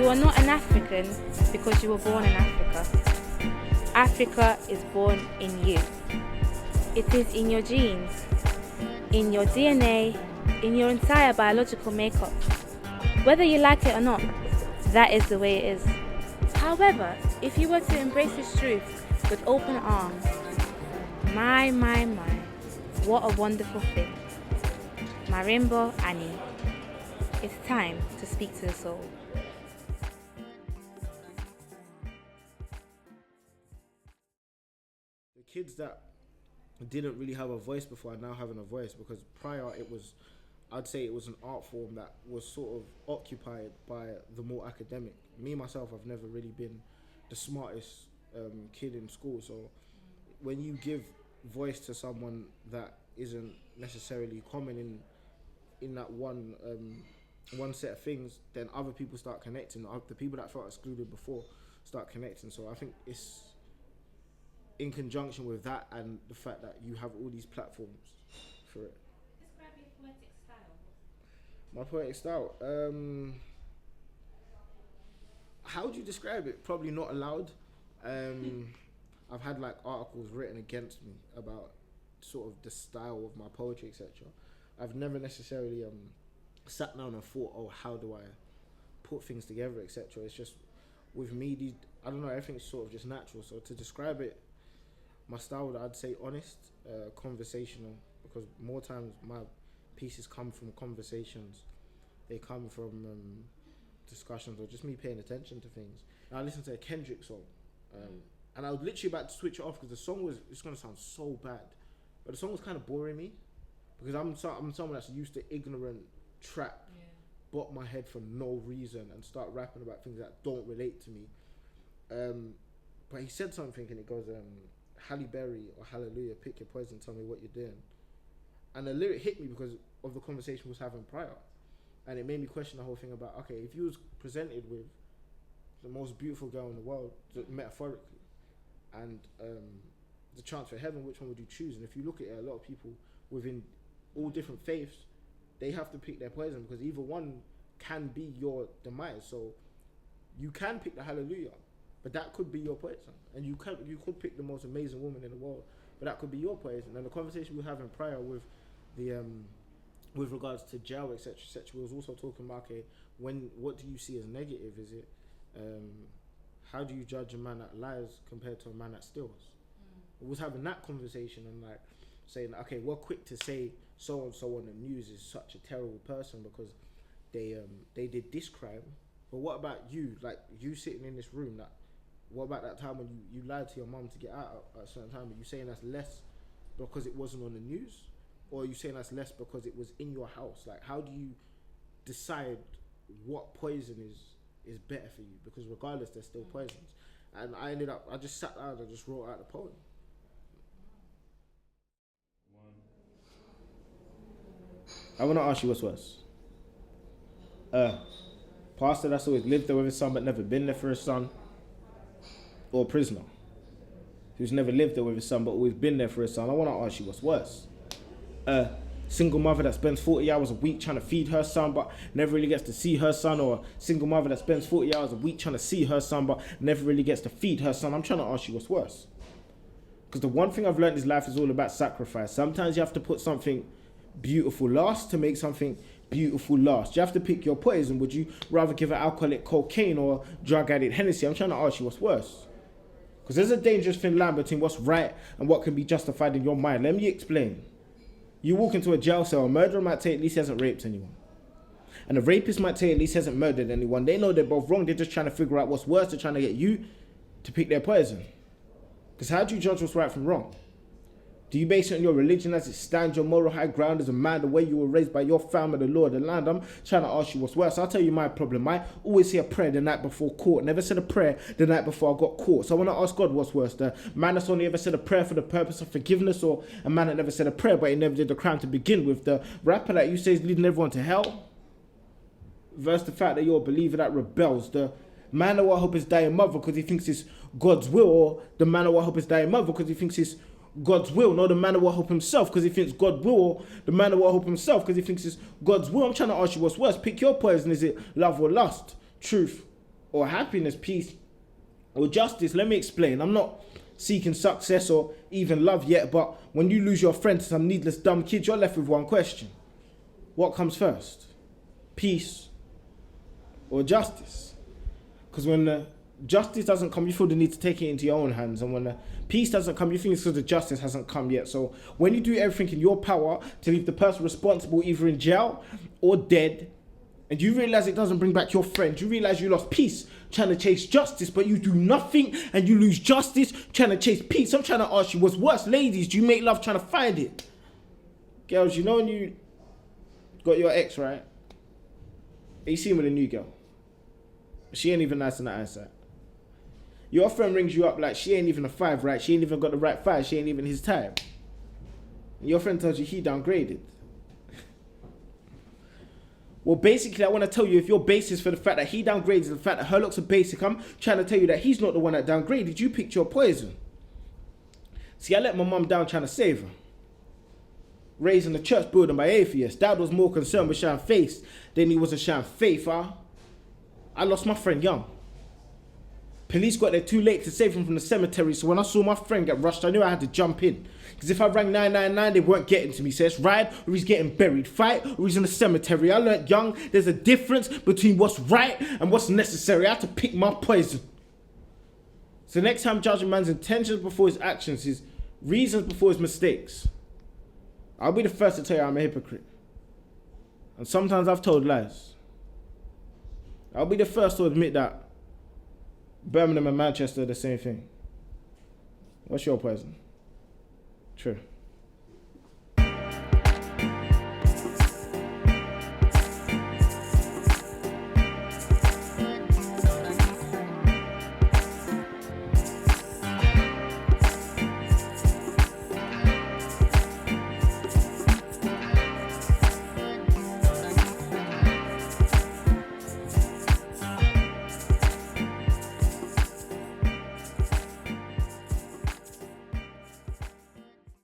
are not an African because you were born in Africa. Africa is born in you. It is in your genes, in your DNA, in your entire biological makeup. Whether you like it or not, that is the way it is. However, if you were to embrace this truth with open arms, my, what a wonderful thing. Marimbo Annie, it's time to speak to the soul. The kids that didn't really have a voice before are now having a voice, because prior I'd say it was an art form that was sort of occupied by the more academic. Me, myself, I've never really been the smartest kid in school, so when you give voice to someone that isn't necessarily common in that one set of things, then other people start connecting. The people that felt excluded before start connecting. So I think it's in conjunction with that and the fact that you have all these platforms for it. Describe your poetic style. My poetic style? How would you describe it? Probably not allowed. I've had like articles written against me about sort of the style of my poetry, etc. I've never necessarily sat down and thought, oh, how do I put things together, etc. It's just with me, I don't know, everything's sort of just natural. So to describe it, my style, I'd say honest, conversational, because more times my pieces come from conversations. They come from discussions or just me paying attention to things. And I listened to a Kendrick song, and I was literally about to switch it off because the song it's going to sound so bad, but the song was kind of boring me because I'm someone that's used to ignorant trap, bop my head for no reason and start rapping about things that don't relate to me. But he said something and it goes, Halle Berry or Hallelujah, pick your poison, tell me what you're doing. And the lyric hit me because of the conversation we was having prior. And it made me question the whole thing about, okay, if you was presented with the most beautiful girl in the world, metaphorically, and the chance for heaven, which one would you choose? And if you look at it, a lot of people within all different faiths, they have to pick their poison because either one can be your demise. So you can pick the Hallelujah, but that could be your poison. And you could pick the most amazing woman in the world, but that could be your poison. And the conversation we were having prior with the with regards to jail, etc., we was also talking about, okay, what do you see as negative? Is it how do you judge a man that lies compared to a man that steals? We was having that conversation and like saying, okay, we're quick to say so and so on the news is such a terrible person because they did this crime, but what about you? Like you sitting in this room, what about that time when you lied to your mum to get out at a certain time? Are you saying that's less because it wasn't on the news? Or are you saying that's less because it was in your house? Like, how do you decide what poison is better for you? Because regardless, there's still poisons. And I just sat down and just wrote out the poem. I want to ask you what's worse. Pastor that's always lived there with his son but never been there for his son, or a prisoner who's never lived there with his son but always been there for his son. I want to ask you what's worse. Single mother that spends 40 hours a week trying to feed her son but never really gets to see her son, or a single mother that spends 40 hours a week trying to see her son but never really gets to feed her son. I'm trying to ask you what's worse. Because the one thing I've learned in life is all about sacrifice. Sometimes you have to put something beautiful last to make something beautiful last. You have to pick your poison. Would you rather give an alcoholic cocaine or drug addict Hennessy? I'm trying to ask you what's worse. Because there's a dangerous thin line between what's right and what can be justified in your mind. Let me explain. You walk into a jail cell, a murderer might say at least he hasn't raped anyone. And a rapist might say at least he hasn't murdered anyone. They know they're both wrong. They're just trying to figure out what's worse. They're trying to get you to pick their poison. Because how do you judge what's right from wrong? Do you base it on your religion as it stands, your moral high ground as a man, the way you were raised by your family, the law of the land? I'm trying to ask you what's worse. I'll tell you my problem. I always say a prayer the night before court. Never said a prayer the night before I got caught. So I want to ask God what's worse. The man that's only ever said a prayer for the purpose of forgiveness, or a man that never said a prayer but he never did the crime to begin with? The rapper that you say is leading everyone to hell versus the fact that you're a believer that rebels. The man that will help his dying mother because he thinks it's God's will, or the man that will help his dying mother because he thinks it's God's will. No, the man that will help himself because he thinks God will, or the man that will help himself because he thinks it's God's will. I'm trying to ask you what's worse. Pick your poison. Is it love or lust? Truth or happiness, peace, or justice. Let me explain. I'm not seeking success or even love yet, but when you lose your friend to some needless dumb kid, you're left with one question. What comes first? Peace or justice? Because when the justice doesn't come, you feel the need to take it into your own hands. And when the peace doesn't come, you think it's because the justice hasn't come yet. So when you do everything in your power to leave the person responsible either in jail or dead, and you realize it doesn't bring back your friend, you realize you lost peace trying to chase justice, but you do nothing and you lose justice trying to chase peace. I'm trying to ask you, what's worse? Ladies, do you make love trying to find it? Girls, you know when you got your ex, right? And you see him with a new girl. She ain't even nice in the eyesight. Your friend rings you up like she ain't even a 5, right? She ain't even got the right 5. She ain't even his type. And your friend tells you he downgraded. Well, basically, I want to tell you, if your basis for the fact that he downgraded is the fact that her looks are basic, I'm trying to tell you that he's not the one that downgraded. You picked your poison. See, I let my mum down trying to save her. Raised in a church building by atheists. Dad was more concerned with showing face than he was with showing faith. I lost my friend young. Police got there too late to save him from the cemetery, so when I saw my friend get rushed, I knew I had to jump in. Because if I rang 999, they weren't getting to me. So it's ride or he's getting buried, fight or he's in the cemetery. I learned young, there's a difference between what's right and what's necessary. I had to pick my poison. So next time judging man's intentions before his actions, his reasons before his mistakes, I'll be the first to tell you I'm a hypocrite. And sometimes I've told lies. I'll be the first to admit that Birmingham and Manchester are the same thing. What's your poison? True.